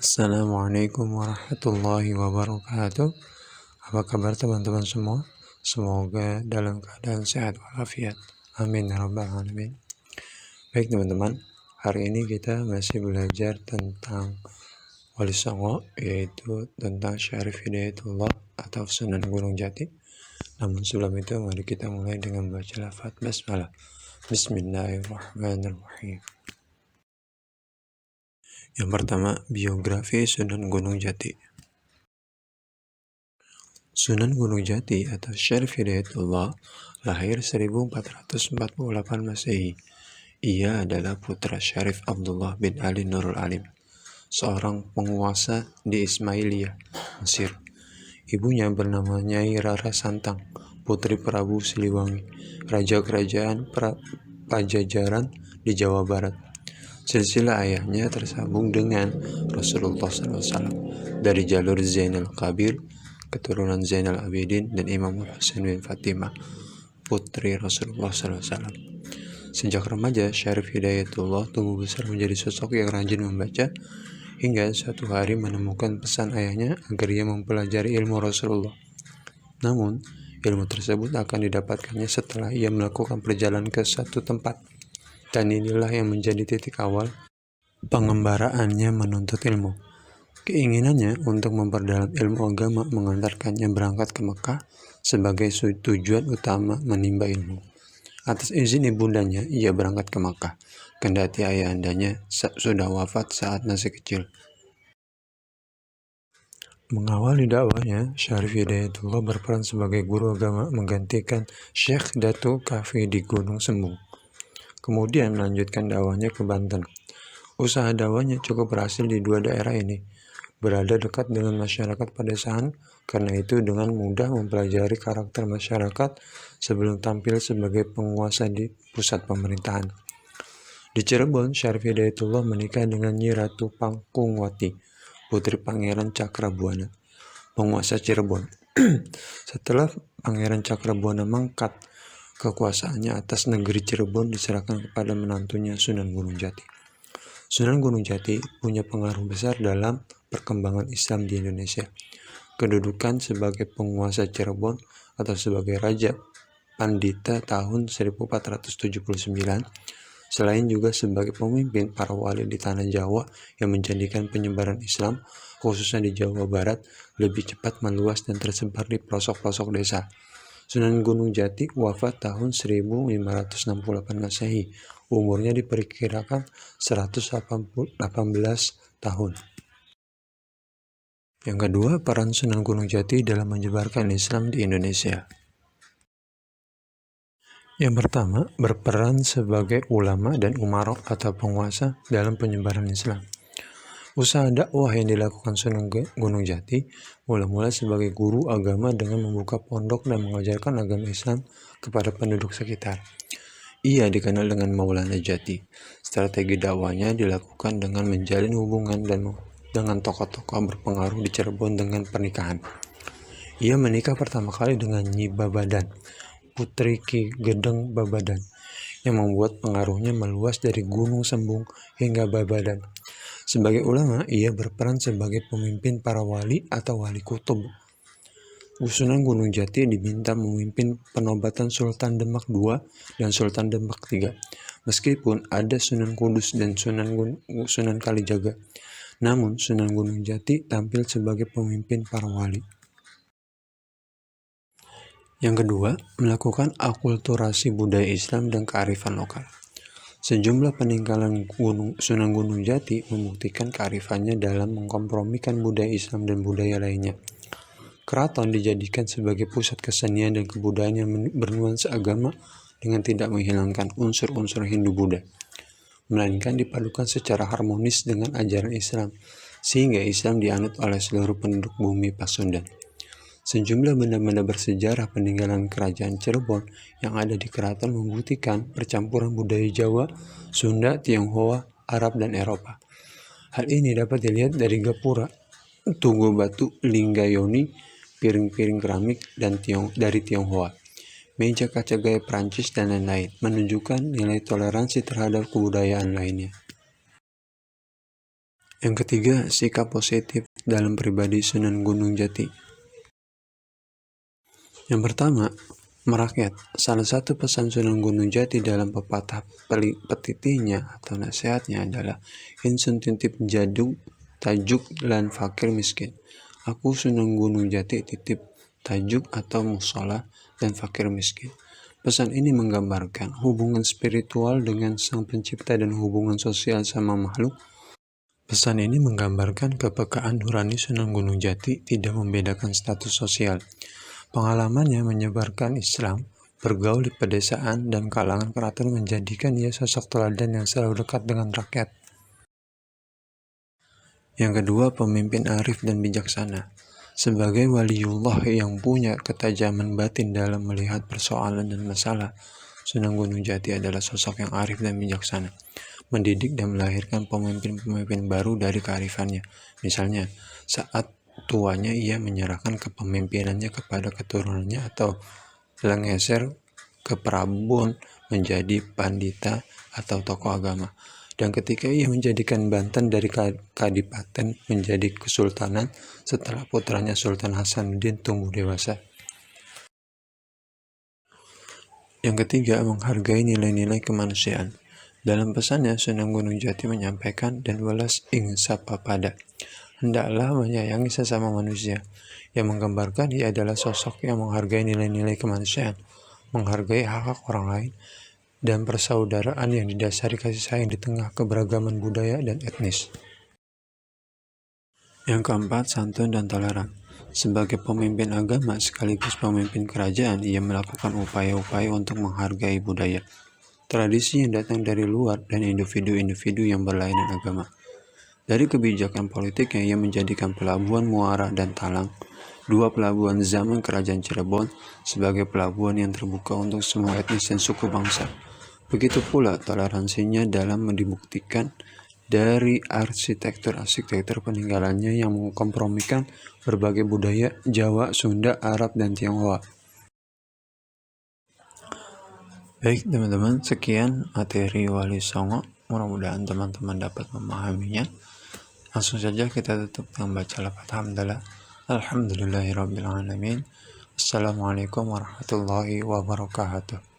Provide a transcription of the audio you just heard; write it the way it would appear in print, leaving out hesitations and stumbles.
Assalamualaikum warahmatullahi wabarakatuh. Apa kabar teman-teman semua? Semoga dalam keadaan sehat walafiat. Amin ya rabbal alamin. Baik teman-teman, hari ini kita masih belajar tentang Wali Songo, yaitu tentang Syarif Hidayatullah atau Sunan Gunung Jati. Namun sebelum itu mari kita mulai dengan baca lafaz basmalah. Bismillahirrahmanirrahim. Yang pertama, biografi Sunan Gunung Jati. Sunan Gunung Jati atau Syarif Hidayatullah lahir 1448 Masehi. Ia adalah putra Syarif Abdullah bin Ali Nurul Alim, seorang penguasa di Ismailiyah, Mesir. Ibunya bernama Nyai Rara Santang, putri Prabu Siliwangi, raja kerajaan Pajajaran di Jawa Barat. Silsilah ayahnya tersambung dengan Rasulullah SAW dari jalur Zainal Kabir, keturunan Zainal Abidin dan Imam Husain bin Fatimah, putri Rasulullah SAW. Sejak remaja, Syarif Hidayatullah tumbuh besar menjadi sosok yang rajin membaca, hingga suatu hari menemukan pesan ayahnya agar ia mempelajari ilmu Rasulullah. Namun, ilmu tersebut akan didapatkannya setelah ia melakukan perjalanan ke satu tempat. Dan inilah yang menjadi titik awal pengembaraannya menuntut ilmu. Keinginannya untuk memperdalam ilmu agama mengantarkannya berangkat ke Mekah sebagai tujuan utama menimba ilmu. Atas izin ibundanya, ia berangkat ke Makkah, kendati ayahandanya sudah wafat saat masih kecil. Mengawali dakwahnya, Syarif Hidayatullah berperan sebagai guru agama menggantikan Syekh Datu Kafi di Gunung Sembung. Kemudian melanjutkan dakwahnya ke Banten. Usaha dakwahnya cukup berhasil di dua daerah ini. Berada dekat dengan masyarakat pedesaan, karena itu dengan mudah mempelajari karakter masyarakat sebelum tampil sebagai penguasa di pusat pemerintahan. Di Cirebon, Syarif Hidayatullah menikah dengan Nyi Ratu Pangkungwati, putri Pangeran Cakrabuana, penguasa Cirebon. Setelah Pangeran Cakrabuana mangkat, kekuasaannya atas negeri Cirebon diserahkan kepada menantunya Sunan Gunung Jati. Sunan Gunung Jati punya pengaruh besar dalam perkembangan Islam di Indonesia. Kedudukan sebagai penguasa Cirebon atau sebagai Raja Pandita tahun 1479, selain juga sebagai pemimpin para wali di tanah Jawa yang menjadikan penyebaran Islam, khususnya di Jawa Barat, lebih cepat meluas dan tersebar di pelosok-pelosok desa. Sunan Gunung Jati wafat tahun 1568 Masehi. Umurnya diperkirakan 118 tahun. Yang kedua, peran Sunan Gunung Jati dalam menyebarkan Islam di Indonesia. Yang pertama, berperan sebagai ulama dan umarok atau penguasa dalam penyebaran Islam. Usaha dakwah yang dilakukan Sunan Gunung Jati mula-mula sebagai guru agama dengan membuka pondok dan mengajarkan agama Islam kepada penduduk sekitar. Ia dikenal dengan Maulana Jati. Strategi dakwahnya dilakukan dengan menjalin hubungan dengan tokoh-tokoh berpengaruh di Cirebon dengan pernikahan. Ia menikah pertama kali dengan Nyi Babadan, putri Ki Gedeng Babadan, yang membuat pengaruhnya meluas dari Gunung Sembung hingga Babadan. Sebagai ulama, ia berperan sebagai pemimpin para wali atau wali kutub. Sunan Gunung Jati diminta memimpin penobatan Sultan Demak II dan Sultan Demak III. Meskipun ada Sunan Kudus dan Sunan Kalijaga, namun Sunan Gunung Jati tampil sebagai pemimpin para wali. Yang kedua, melakukan akulturasi budaya Islam dan kearifan lokal. Sejumlah peninggalan Sunan Gunung Jati membuktikan kearifannya dalam mengkompromikan budaya Islam dan budaya lainnya. Keraton dijadikan sebagai pusat kesenian dan kebudayaan yang bernuansa agama dengan tidak menghilangkan unsur-unsur Hindu-Buddha, melainkan dipadukan secara harmonis dengan ajaran Islam, sehingga Islam dianut oleh seluruh penduduk bumi Pasundan. Sejumlah benda-benda bersejarah peninggalan kerajaan Cirebon yang ada di keraton membuktikan percampuran budaya Jawa, Sunda, Tionghoa, Arab, dan Eropa. Hal ini dapat dilihat dari gapura, tugu batu, linggayoni, piring-piring keramik dari Tionghoa, meja kaca gaya Prancis, dan lain-lain, menunjukkan nilai toleransi terhadap kebudayaan lainnya. Yang ketiga, sikap positif dalam pribadi Sunan Gunung Jati. Yang pertama, merakyat. Salah satu pesan Sunan Gunung Jati dalam pepatah petitinya atau nasihatnya adalah insun titip jaduk, tajuk lan fakir miskin. Aku Sunan Gunung Jati titip tajuk atau musola dan fakir miskin. Pesan ini menggambarkan hubungan spiritual dengan Sang Pencipta dan hubungan sosial sama makhluk. Pesan ini menggambarkan kepekaan nurani Sunan Gunung Jati tidak membedakan status sosial. Pengalamannya menyebarkan Islam, bergaul di pedesaan dan kalangan keraton menjadikan ia sosok teladan yang selalu dekat dengan rakyat. Yang kedua, pemimpin arif dan bijaksana. Sebagai waliullah yang punya ketajaman batin dalam melihat persoalan dan masalah, Sunan Gunung Jati adalah sosok yang arif dan bijaksana, mendidik dan melahirkan pemimpin-pemimpin baru dari kearifannya. Misalnya, saat tuanya ia menyerahkan kepemimpinannya kepada keturunannya atau lengser ke Prabon menjadi pandita atau tokoh agama. Dan ketika ia menjadikan Banten dari kadipaten menjadi kesultanan setelah putranya Sultan Hasanuddin tumbuh dewasa. Yang ketiga, menghargai nilai-nilai kemanusiaan. Dalam pesannya, Sunan Gunung Jati menyampaikan dan welas ing sapapada. Hendaklah menyayangi sesama manusia, yang menggambarkan ia adalah sosok yang menghargai nilai-nilai kemanusiaan, menghargai hak-hak orang lain, dan persaudaraan yang didasari kasih sayang di tengah keberagaman budaya dan etnis. Yang keempat, santun dan toleran. Sebagai pemimpin agama sekaligus pemimpin kerajaan, ia melakukan upaya-upaya untuk menghargai budaya, tradisi yang datang dari luar, dan individu-individu yang berlainan agama. Dari kebijakan politiknya, ia menjadikan pelabuhan Muara dan Talang, dua pelabuhan zaman Kerajaan Cirebon, sebagai pelabuhan yang terbuka untuk semua etnis dan suku bangsa. Begitu pula toleransinya dalam dibuktikan dari arsitektur peninggalannya yang mengkompromikan berbagai budaya Jawa, Sunda, Arab, dan Tionghoa. Baik teman-teman, sekian materi Wali Songo. Mudah-mudahan teman-teman dapat memahaminya. Langsung saja kita tutup dengan baca lafaz hamdalah. Alhamdulillahirrabbilalamin. Assalamualaikum warahmatullahi wabarakatuh.